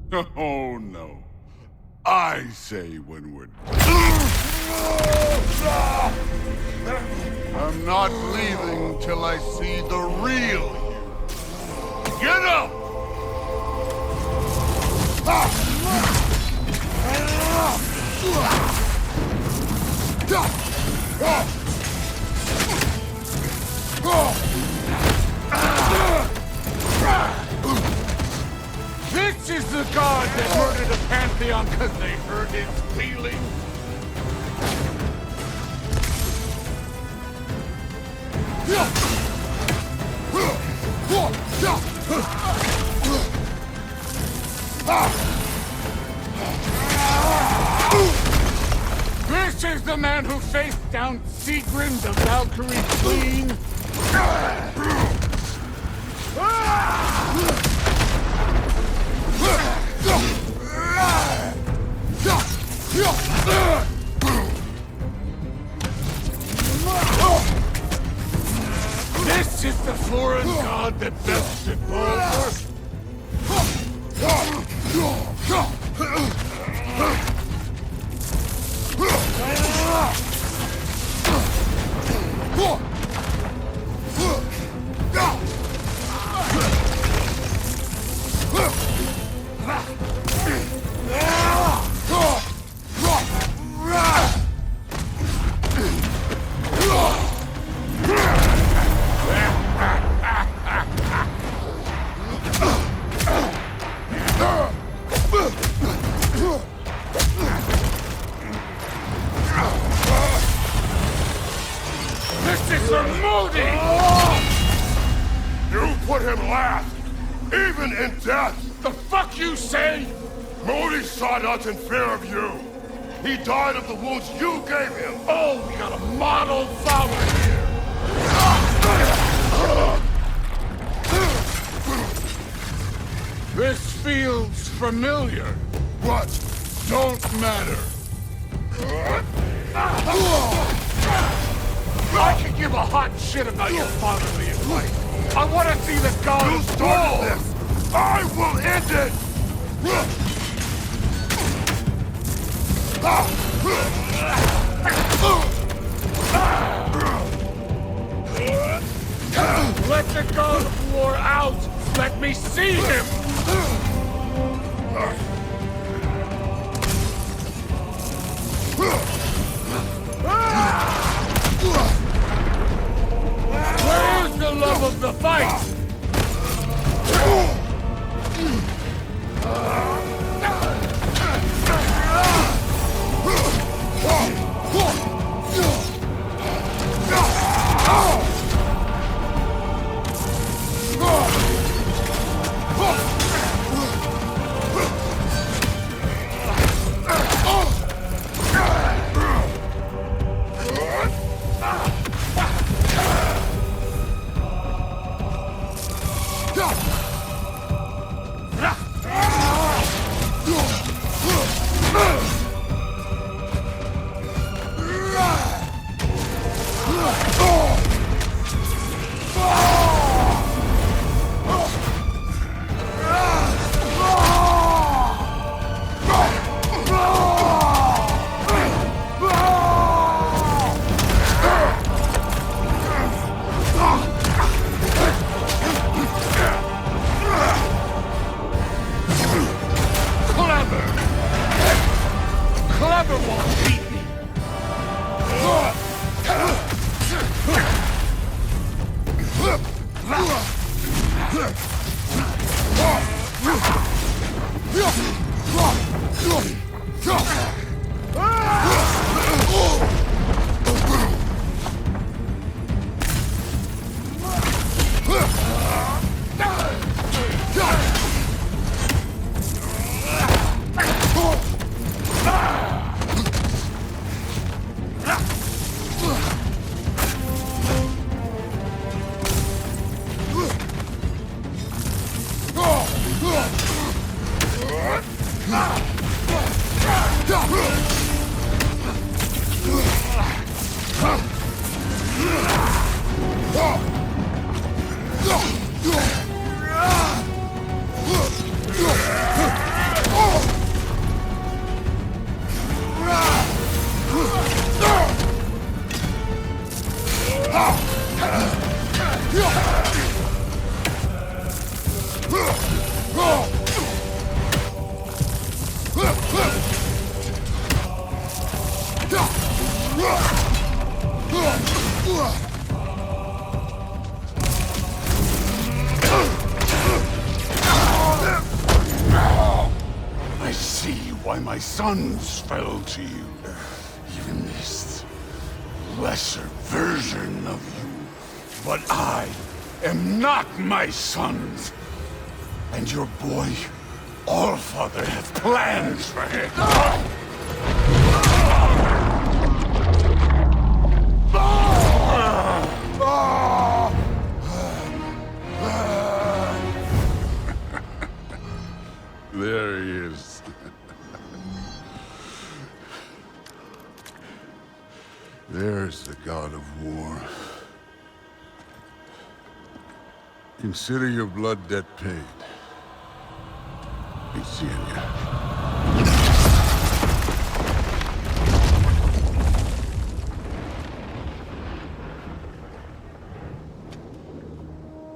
Oh no. I say when we're I'm not leaving till I see the real you. Get up! This is the god that murdered a pantheon because they hurt its feelings? This is the man who faced down Sigrun the Valkyrie Queen? This is the foreign god that bested Baldur? This is for Modi! You put him last, even in death! The fuck you say? Modi sought us in fear of you. He died of the wounds you gave him. Oh, we got a model father here! This feels familiar. What? Don't matter. I can give a hot shit about your fatherly advice. I want to see the god You started this! I will end it! Let the god of war out! Let me see him! Where's the love of the fight? Clever won't beat me! why my sons fell to you. Even this lesser version of you. But I am not my sons. And your boy, Allfather, has plans for him. There he is. There's the god of war. Consider your blood debt paid. Be seeing you.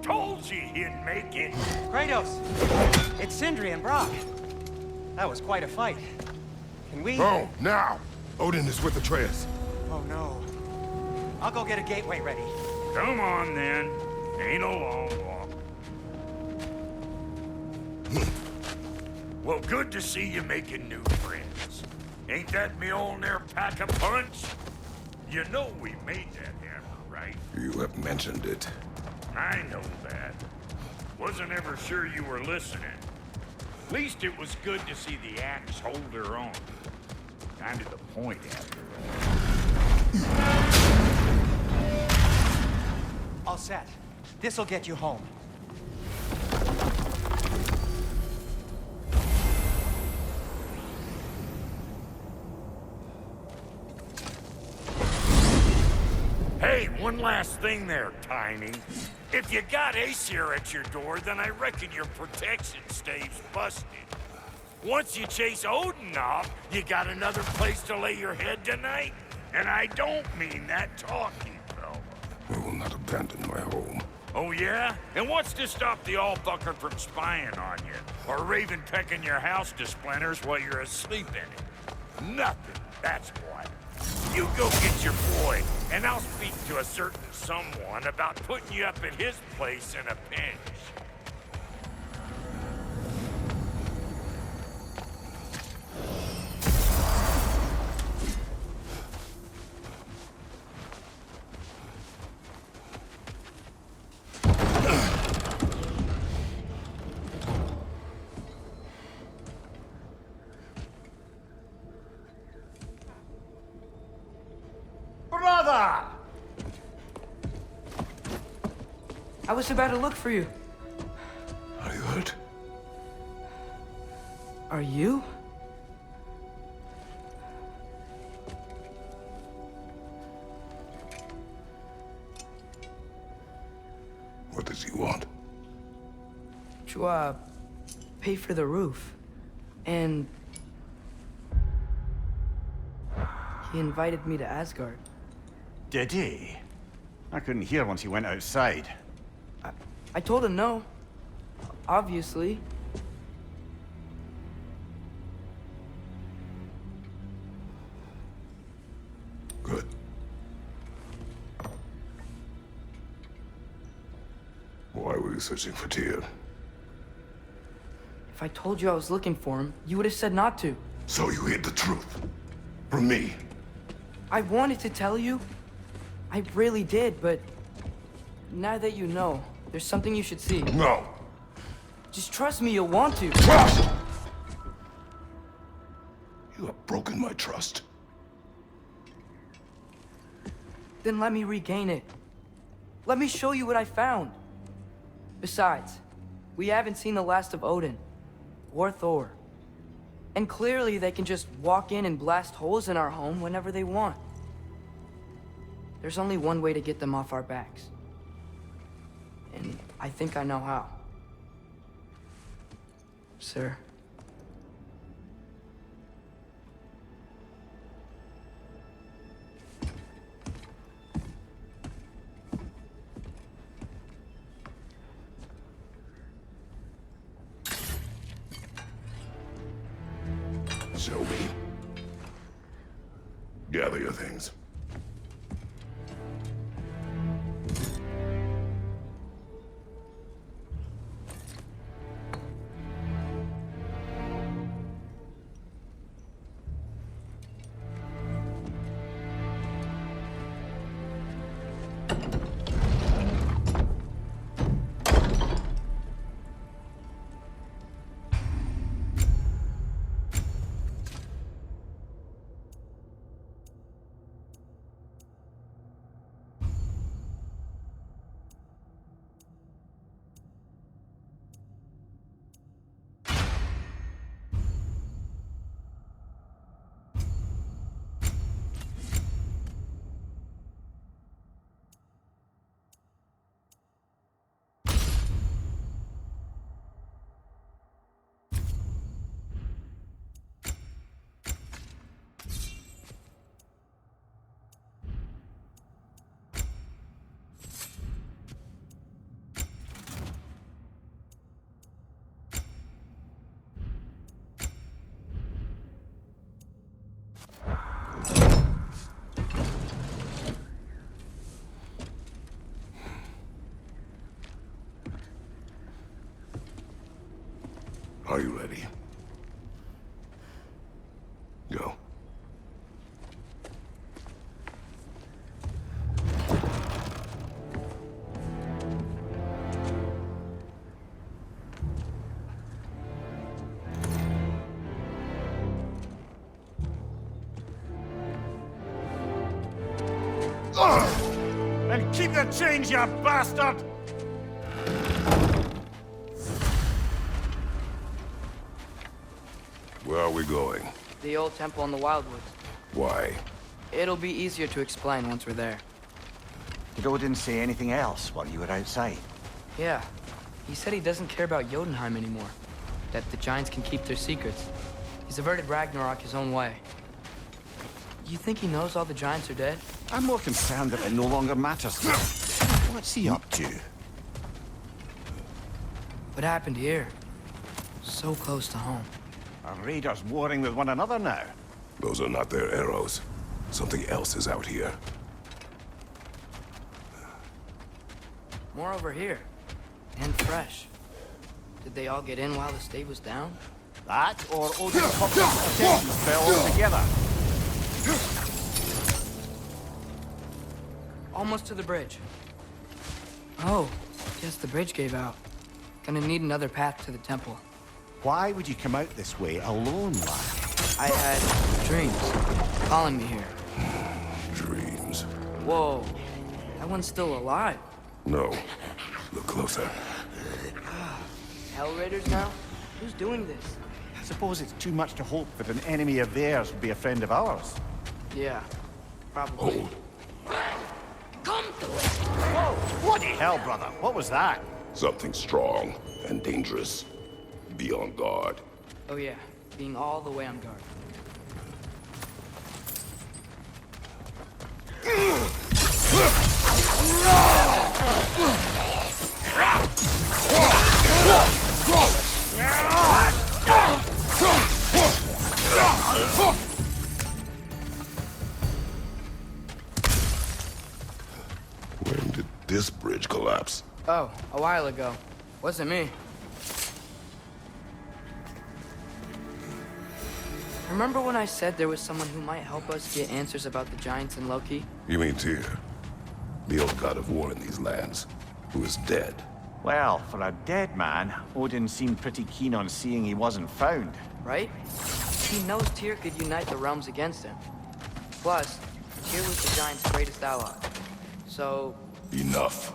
Told you he'd make it. Kratos! It's Sindri and Brock. That was quite a fight. Can we... Oh, now! Odin is with Atreus. Oh, no. I'll go get a gateway ready. Come on, then. Ain't a long walk. Well, good to see you making new friends. Ain't that Mjolnir pack a punch? You know we made that hammer, right? You have mentioned it. I know that. Wasn't ever sure you were listening. At least it was good to see the axe hold her own. Kind of the point, after all. All set. This'll get you home. Hey, one last thing there, Tiny. If you got Aesir at your door, then I reckon your protection stave's busted. Once you chase Odin off, you got another place to lay your head tonight? And I don't mean that talking, fella. We will not abandon my home. Oh, yeah? And what's to stop the all-fucker from spying on you? Or Raven pecking your house to splinters while you're asleep in it? Nothing, that's what. You go get your boy, and I'll speak to a certain someone about putting you up at his place in a pinch. Brother! I was about to look for you. Are you hurt? Are you? What does he want? To, pay for the roof. And... he invited me to Asgard. Did he? I couldn't hear once he went outside. I told him no. Obviously. Good. Why were you searching for Tyr? If I told you I was looking for him, you would have said not to. So you hid the truth. From me. I wanted to tell you. I really did, but... now that you know, there's something you should see. No. Just trust me, you'll want to. Trust! You have broken my trust. Then let me regain it. Let me show you what I found. Besides, we haven't seen the last of Odin. Or Thor. And clearly they can just walk in and blast holes in our home whenever they want. There's only one way to get them off our backs. And I think I know how. Sir. Show me. Gather your things. you ready? Go. And keep the change, you bastard! Where are we going? The old temple in the Wildwoods. Why? It'll be easier to explain once we're there. Did Odin say anything else while you were outside? Yeah. He said he doesn't care about Jotunheim anymore. That the Giants can keep their secrets. He's averted Ragnarok his own way. You think he knows all the Giants are dead? I'm more concerned that it no longer matters to him. What's he up to? What happened here? So close to home. Are raiders warring with one another now? Those are not their arrows. Something else is out here. More over here. And fresh. Did they all get in while the state was down? That, or Odin popped up a protection spell altogether. Almost to the bridge. Oh, guess the bridge gave out. Gonna need another path to the temple. Why would you come out this way alone, lad? I had dreams calling me here. Dreams. Whoa, that one's still alive. No. Look closer. Hell Raiders now? Who's doing this? I suppose it's too much to hope that an enemy of theirs would be a friend of ours. Yeah, probably. Hold. Whoa! Bloody hell, brother! What was that? Something strong and dangerous. Be on guard. Oh yeah, being all the way on guard. When did this bridge collapse? Oh, a while ago. Wasn't me. Remember when I said there was someone who might help us get answers about the Giants and Loki? You mean Tyr? The old god of war in these lands, who is dead. Well, for a dead man, Odin seemed pretty keen on seeing he wasn't found. Right? He knows Tyr could unite the realms against him. Plus, Tyr was the Giants' greatest ally. So... Enough.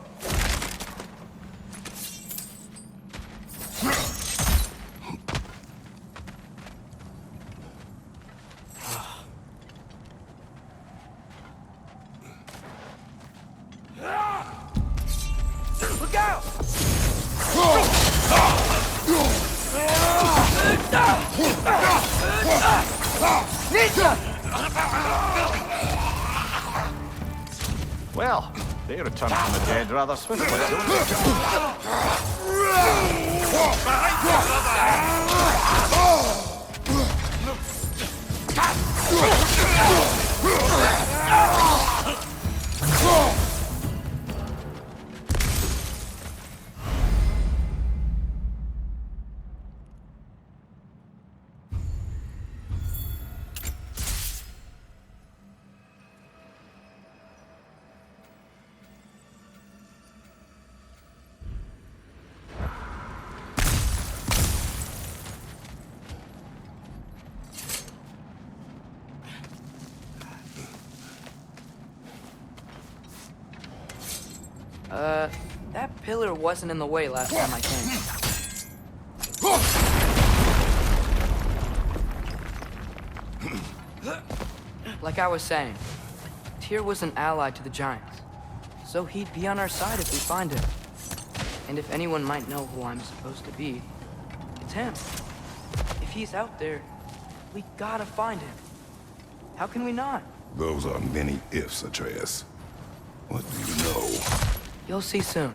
Look out! Well, they returned from the dead rather swiftly. That pillar wasn't in the way last time I came. Like I was saying, Tyr was an ally to the Giants, so he'd be on our side if we find him. And if anyone might know who I'm supposed to be, it's him. If he's out there, we gotta find him. How can we not? Those are many ifs, Atreus. What do you know? You'll see soon.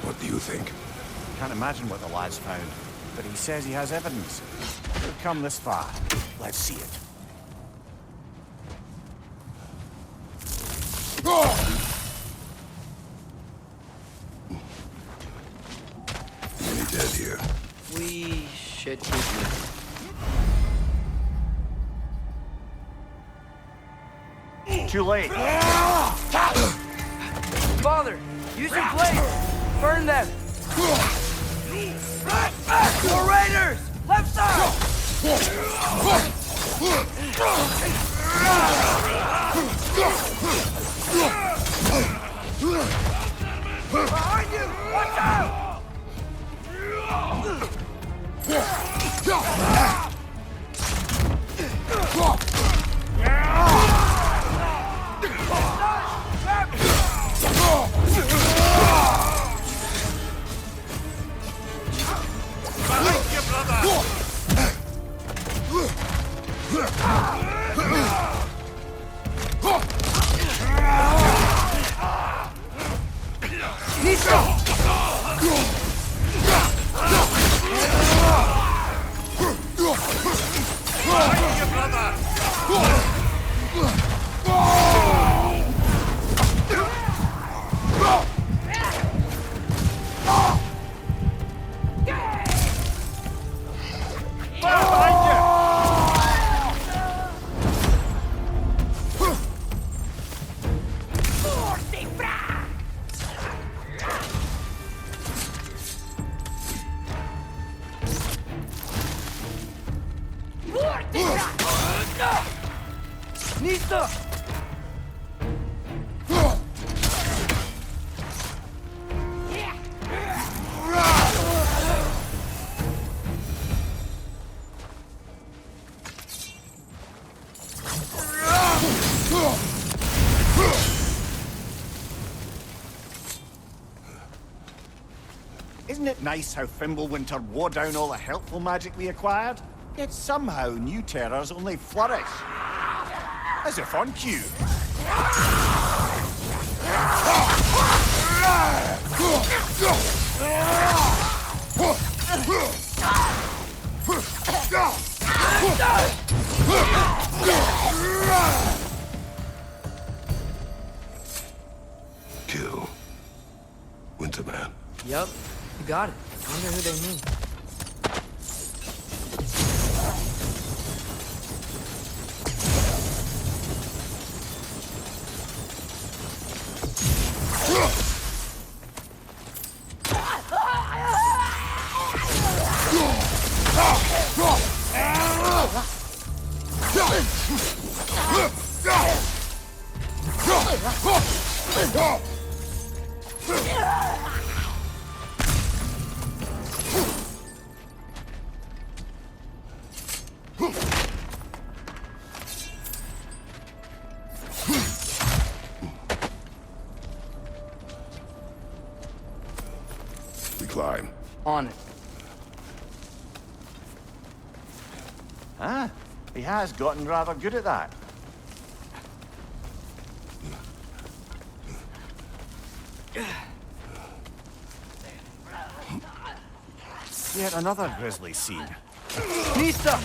What do you think? Can't imagine what the lad's found, but he says he has evidence. We've come this far. Let's see it. Many dead here. We should keep moving. Too late. Father, use your blade! Burn them! More raiders! Left side! Behind you! Watch out! Nista! Isn't it nice how Fimbulwinter wore down all the helpful magic we acquired? Yet somehow new terrors only flourish. As if on cue. Kill. Winterman. Yup, you got it. I wonder who they mean. We climb. On it. Ah, he has gotten rather good at that. Yet another grisly scene. Nista!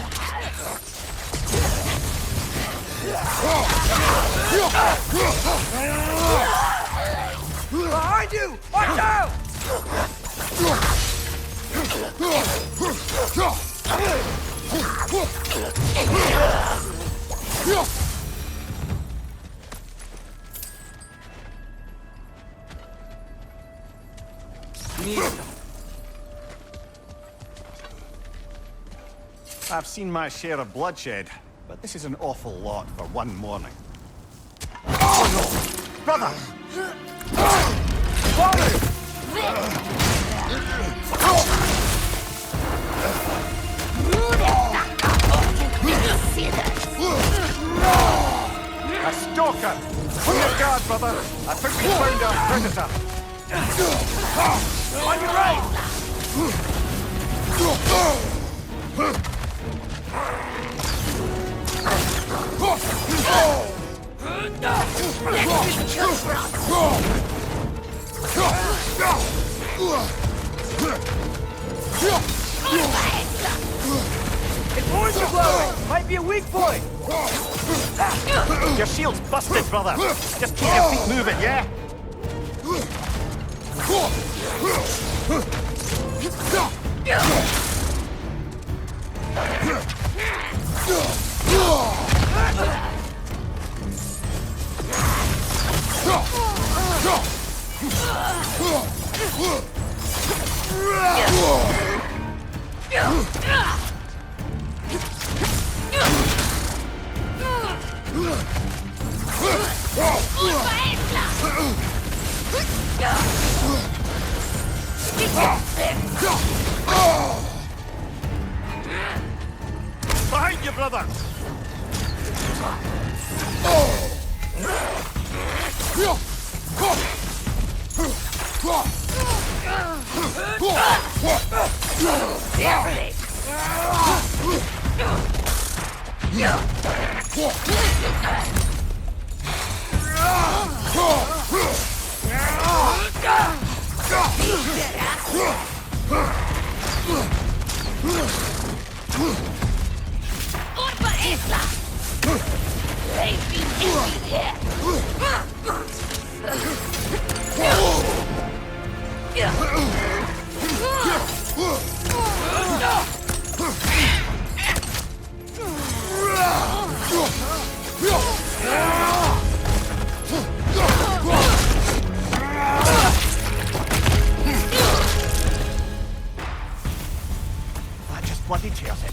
Behind you! Watch out! I've seen my share of bloodshed, but this is an awful lot for one morning. Oh no! Brother! A stalker! On your guard, brother! I think we found our predator! On your right! Its horns are glowing! Might be a weak point! Your shield's busted, brother! Just keep your feet moving, yeah? Behind you, brother! That just bloody tears it.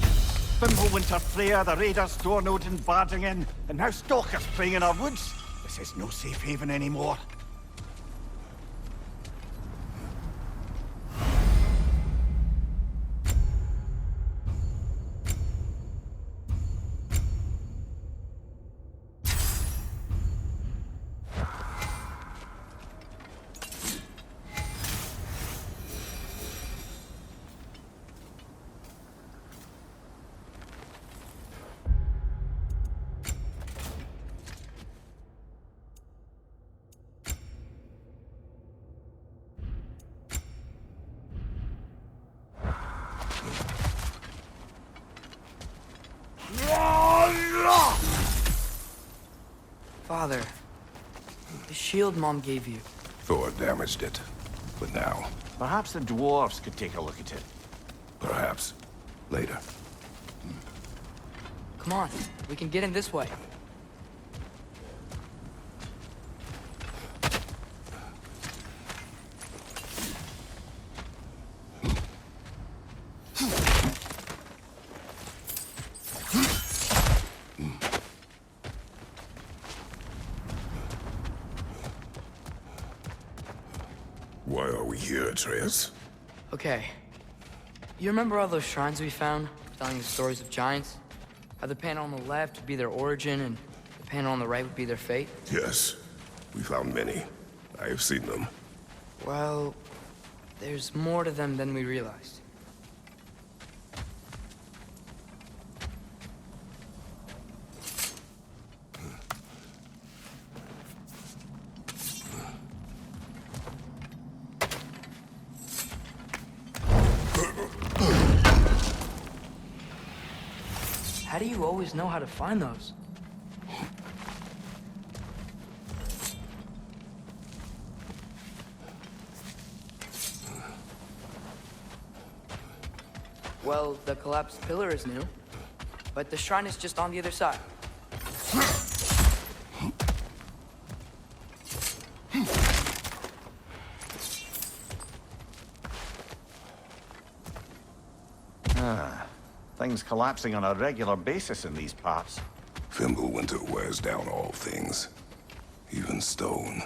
Fimbulwinter Freya, the raiders, Stornodin barging in, and now stalkers preying in our woods. This is no safe haven anymore. Father, the shield Mom gave you. Thor damaged it. But now, Perhaps the dwarves could take a look at it. perhaps, later. Come on, we can get in this way. Why are we here, Atreus? Okay. You remember all those shrines we found, telling the stories of giants? How the panel on the left would be their origin, and the panel on the right would be their fate? Yes, we found many. I have seen them. Well, there's more to them than we realized. How do you always know how to find those? Well, the collapsed pillar is new, but the shrine is just on the other side. Things collapsing on a regular basis in these parts. Fimbulwinter wears down all things, even stone.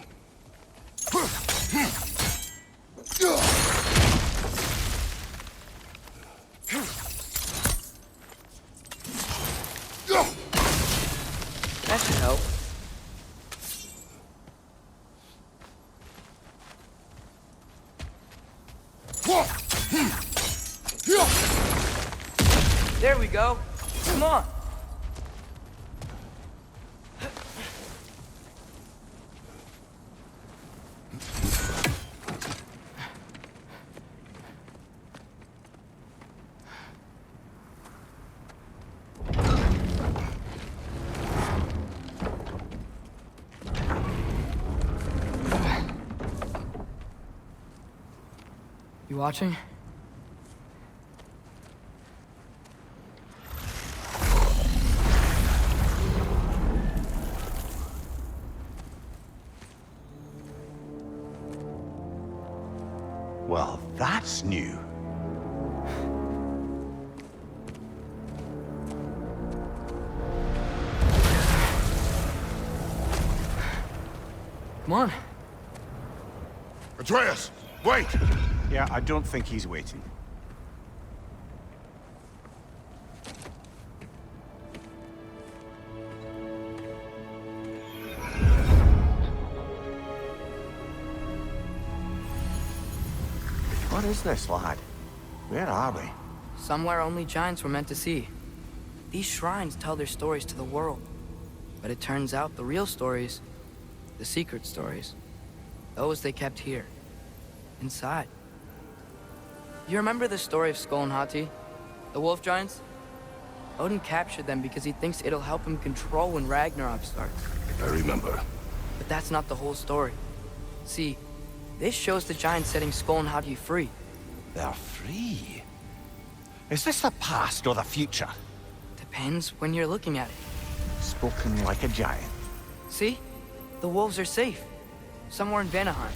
That should help. There we go. Come on. You watching? Well, that's new. Come on. Atreus, wait! Yeah, I don't think he's waiting. What is this, lad? Where are we? Somewhere only giants were meant to see. These shrines tell their stories to the world. But it turns out the real stories, the secret stories, those they kept here, inside. You remember the story of Skull and Hati? The wolf giants? Odin captured them because he thinks it'll help him control when Ragnarok starts. I remember. But that's not the whole story. See, this shows the giants setting Skull and Hati free. They're free. Is this the past or the future? Depends when you're looking at it. Spoken like a giant. See? The wolves are safe. Somewhere in Vanaheim.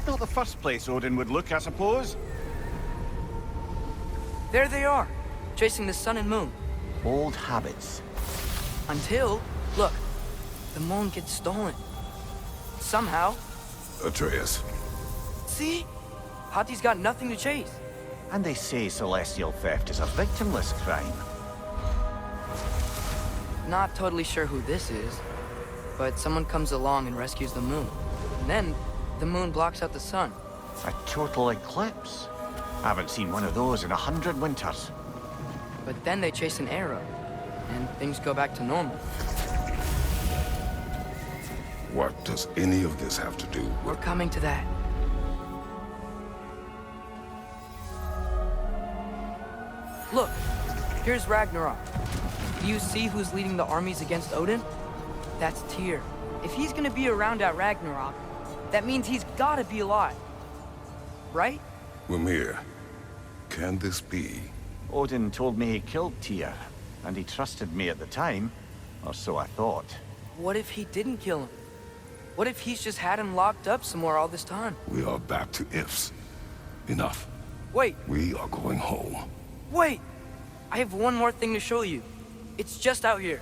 Not the first place Odin would look, I suppose. There they are, chasing the sun and moon. Old habits. Until, look, the moon gets stolen. Somehow. Atreus. See? Hati's got nothing to chase. And they say celestial theft is a victimless crime. Not totally sure who this is, but someone comes along and rescues the moon. And then, the moon blocks out the sun. A total eclipse. Haven't seen one of those in 100 winters. But then they chase an arrow, and things go back to normal. What does any of this have to do We're with... coming to that. Look, here's Ragnarok. Do you see who's leading the armies against Odin? That's Tyr. If he's gonna be around at Ragnarok, that means he's gotta be alive. Right? Mimir, can this be? Odin told me he killed Tyr, and he trusted me at the time, or so I thought. What if he didn't kill him? What if he's just had him locked up somewhere all this time? We are back to ifs. Enough. Wait, We are going home. wait! I have one more thing to show you. It's just out here.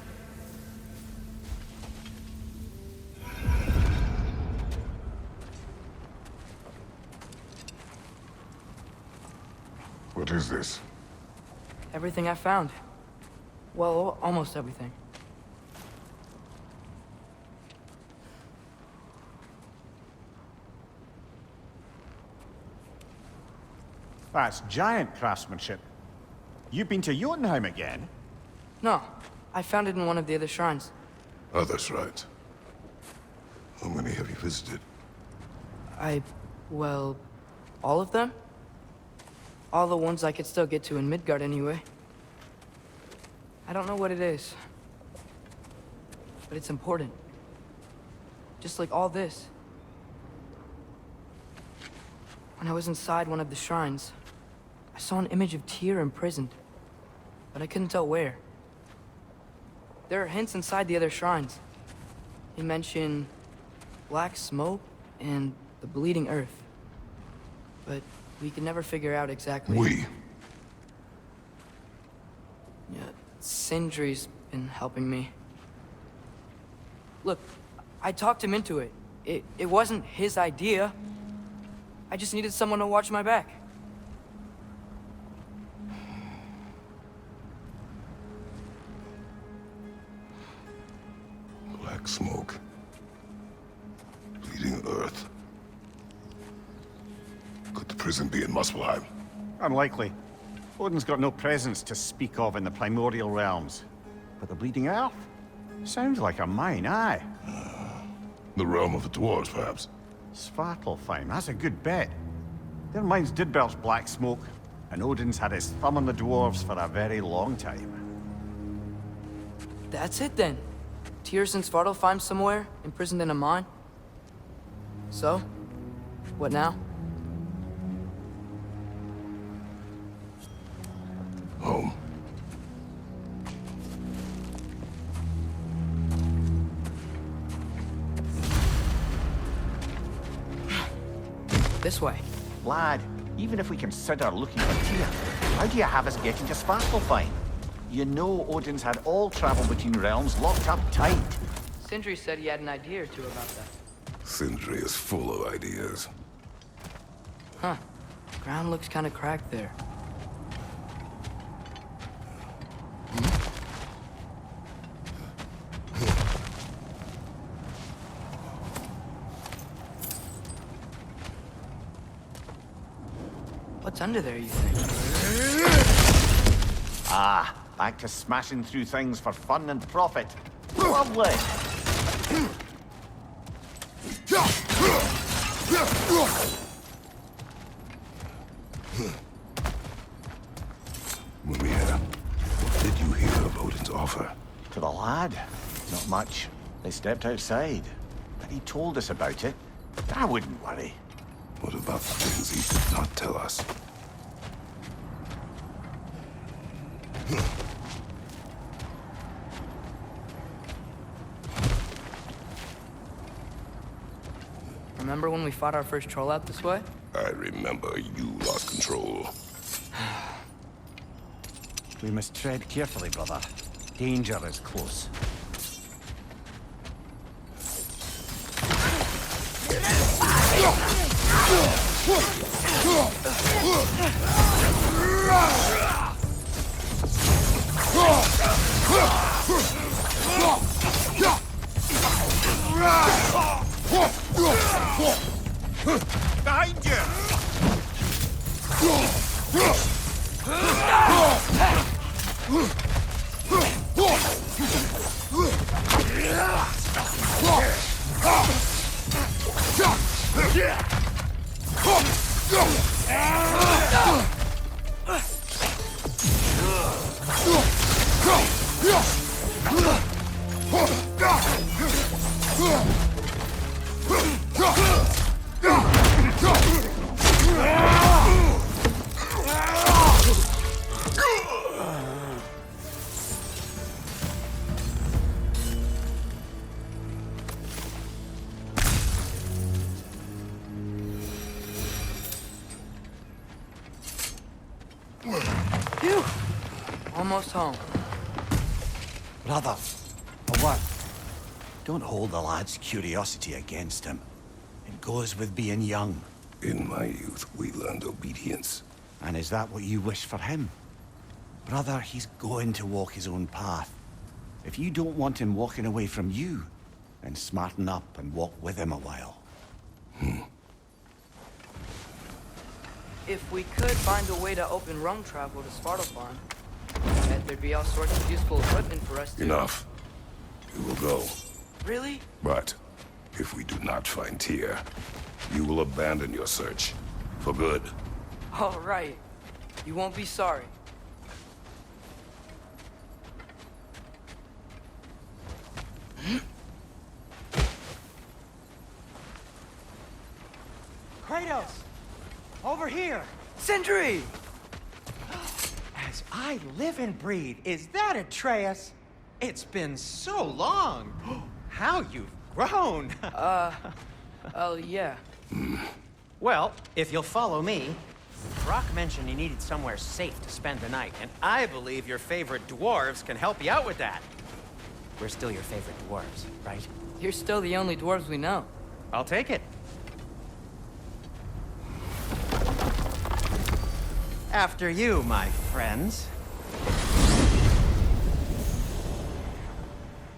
What is this? Everything I found. Well, almost everything. That's giant craftsmanship. You've been to Jotunheim again? No, I found it in one of the other shrines. Oh, that's right. How many have you visited? Well, all of them? All the ones I could still get to in Midgard anyway. I don't know what it is. But it's important. Just like all this. When I was inside one of the shrines, I saw an image of Tyr imprisoned. But I couldn't tell where. There are hints inside the other shrines. They mention black smoke and the bleeding earth. But we can never figure out exactly. Sindri's been helping me. Look, I talked him into it. It wasn't his idea. I just needed someone to watch my back. Black smoke. Bleeding earth. Could the prison be in Muspelheim? Unlikely. Odin's got no presence to speak of in the primordial realms. But the Bleeding Earth? Sounds like a mine, aye. The realm of the dwarves, perhaps? Svartalfheim, that's a good bet. Their mines did belch black smoke, and Odin's had his thumb on the dwarves for a very long time. That's it then. Tyr's in Svartalfheim somewhere, imprisoned in a mine. So, what now? Home. This way. Lad, even if we consider looking for Tyr, how do you have us get into Svartalfheim? You know Odin's had all travel between realms locked up tight. Sindri said he had an idea or two about that. Sindri is full of ideas. Huh. Ground looks kind of cracked there. What's under there, you think? Ah, back to smashing through things for fun and profit. Lovely. Maria, what did you hear of Odin's offer? To the lad? Not much. They stepped outside. But he told us about it. I wouldn't worry. What about the things he did not tell us? Remember when we fought our first troll out this way? I remember you lost control. We must tread carefully, brother. Danger is close. Behind you! Phew! Almost home. Brother, a word. Don't hold the lad's curiosity against him. It goes with being young. In my youth, we learned obedience. And is that what you wish for him? Brother, he's going to walk his own path. If you don't want him walking away from you, then smarten up and walk with him a while. If we could find a way to open rung travel to Svartalfheim, I bet there'd be all sorts of useful equipment for us to... Enough. We will go. Really? But if we do not find Tyr, you will abandon your search. For good. All right. You won't be sorry. Kratos! Over here! Sindri! As I live and breathe, is that Atreus? It's been so long! How you've grown! Oh, yeah. Well, if you'll follow me... Brock mentioned he needed somewhere safe to spend the night, and I believe your favorite dwarves can help you out with that. We're still your favorite dwarves, right? You're still the only dwarves we know. I'll take it. After you, my friends.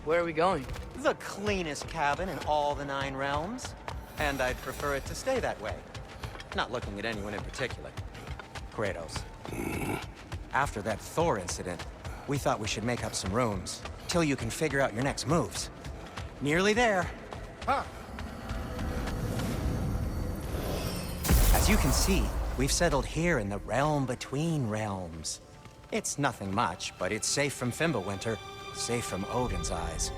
Where are we going? The cleanest cabin in all the 9 realms. And I'd prefer it to stay that way. Not looking at anyone in particular. Kratos. After that Thor incident, we thought we should make up some rooms, till you can figure out your next moves. Nearly there. Huh. As you can see, we've settled here in the realm between realms. It's nothing much, but it's safe from Fimbulwinter, safe from Odin's eyes.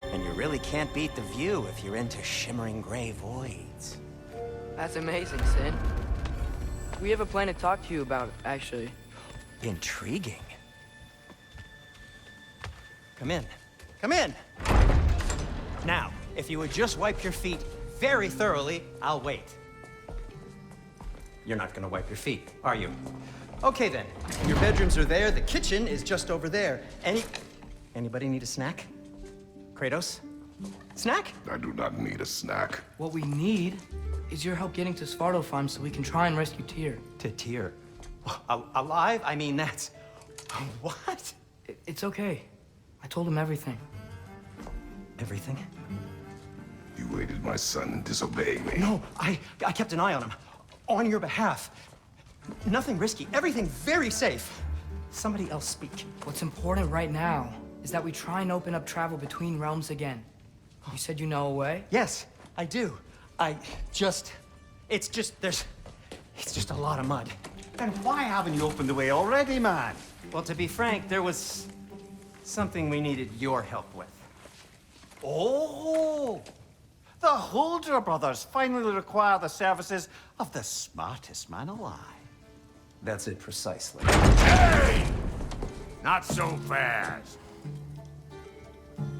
And you really can't beat the view if you're into shimmering gray voids. That's amazing, Sin. We have a plan to talk to you about, actually. Intriguing. Come in. Come in! Now, if you would just wipe your feet very thoroughly, I'll wait. You're not gonna wipe your feet, are you? Okay then. Your bedrooms are there, the kitchen is just over there. Anybody need a snack? Kratos? Snack? I do not need a snack. What we need is your help getting to Svartalfheim so we can try and rescue Tyr. To Tyr. Alive? I mean, that's... What? It's okay. I told him everything. Everything? You aided my son in disobeying me. No, I kept an eye on him. On your behalf. Nothing risky. Everything very safe. Somebody else speak. What's important right now is that we try and open up travel between realms again. You said you know a way? Yes, I do. It's just a lot of mud. Then why haven't you opened the way already, man? Well, to be frank, there was something we needed your help with. Oh! The Holder brothers finally require the services of the smartest man alive. That's it precisely. Hey! Not so fast.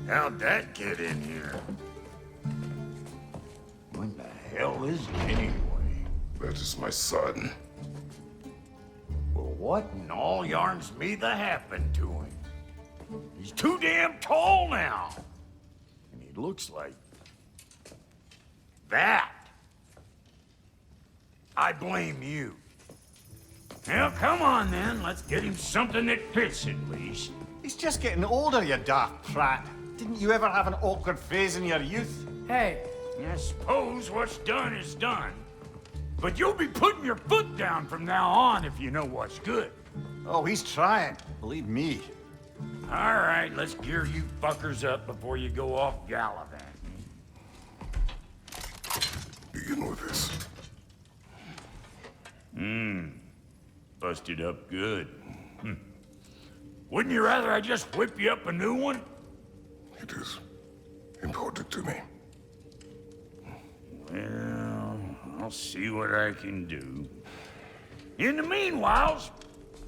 How'd that get in here? What the hell is it anyway? That is my son. Well, what in all yarns me that happened to him? He's too damn tall now. And he looks like... that. I blame you. Well, come on then. Let's get him something that fits at least. He's just getting older, you daft prat. Didn't you ever have an awkward phase in your youth? Hey, I suppose what's done is done. But you'll be putting your foot down from now on if you know what's good. Oh, he's trying. Believe me. All right, let's gear you fuckers up before you go off gallivanting. Begin with this. Busted up good. Wouldn't you rather I just whip you up a new one? It is important to me. Well, I'll see what I can do. In the meanwhile,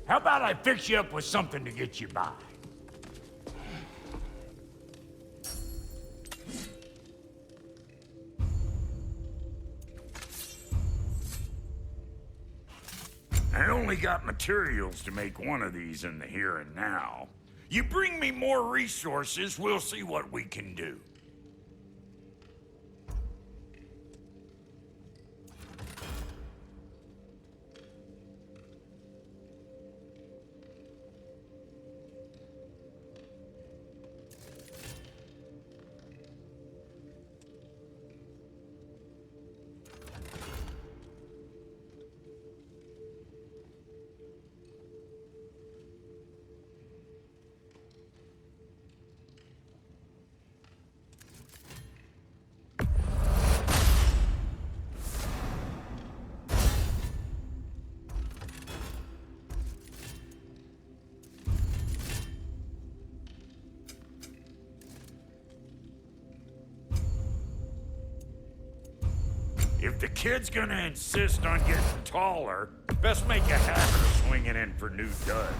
how about I fix you up with something to get you by? I only got materials to make one of these in the here and now. You bring me more resources, we'll see what we can do. If the kid's gonna insist on getting taller, best make a habit of swinging in for new duds.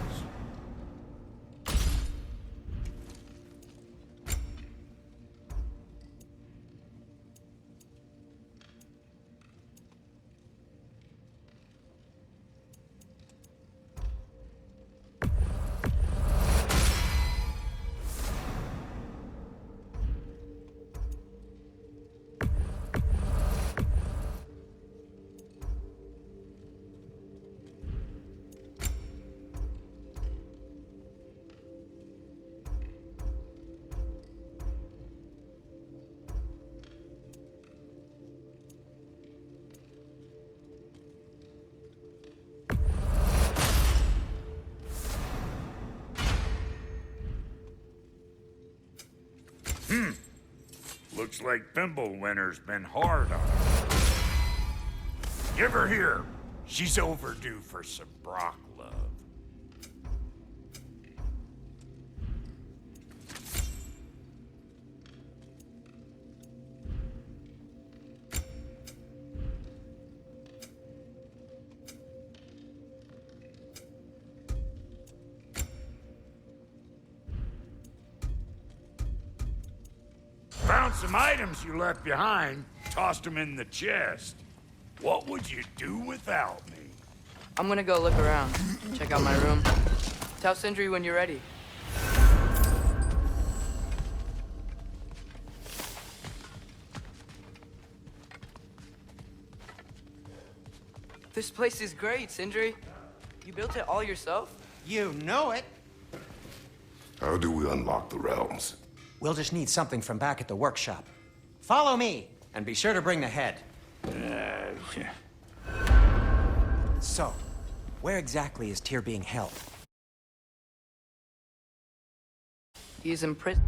Looks like Thimblewinter's been hard on her. Give her here. She's overdue for some Brock love. Found some items you left behind, tossed them in the chest. What would you do without me? I'm gonna go look around. Check out my room. Tell Sindri when you're ready. This place is great, Sindri. You built it all yourself? You know it. How do we unlock the realms? We'll just need something from back at the workshop. Follow me, and be sure to bring the head. So, where exactly is Tyr being held? He's in prison.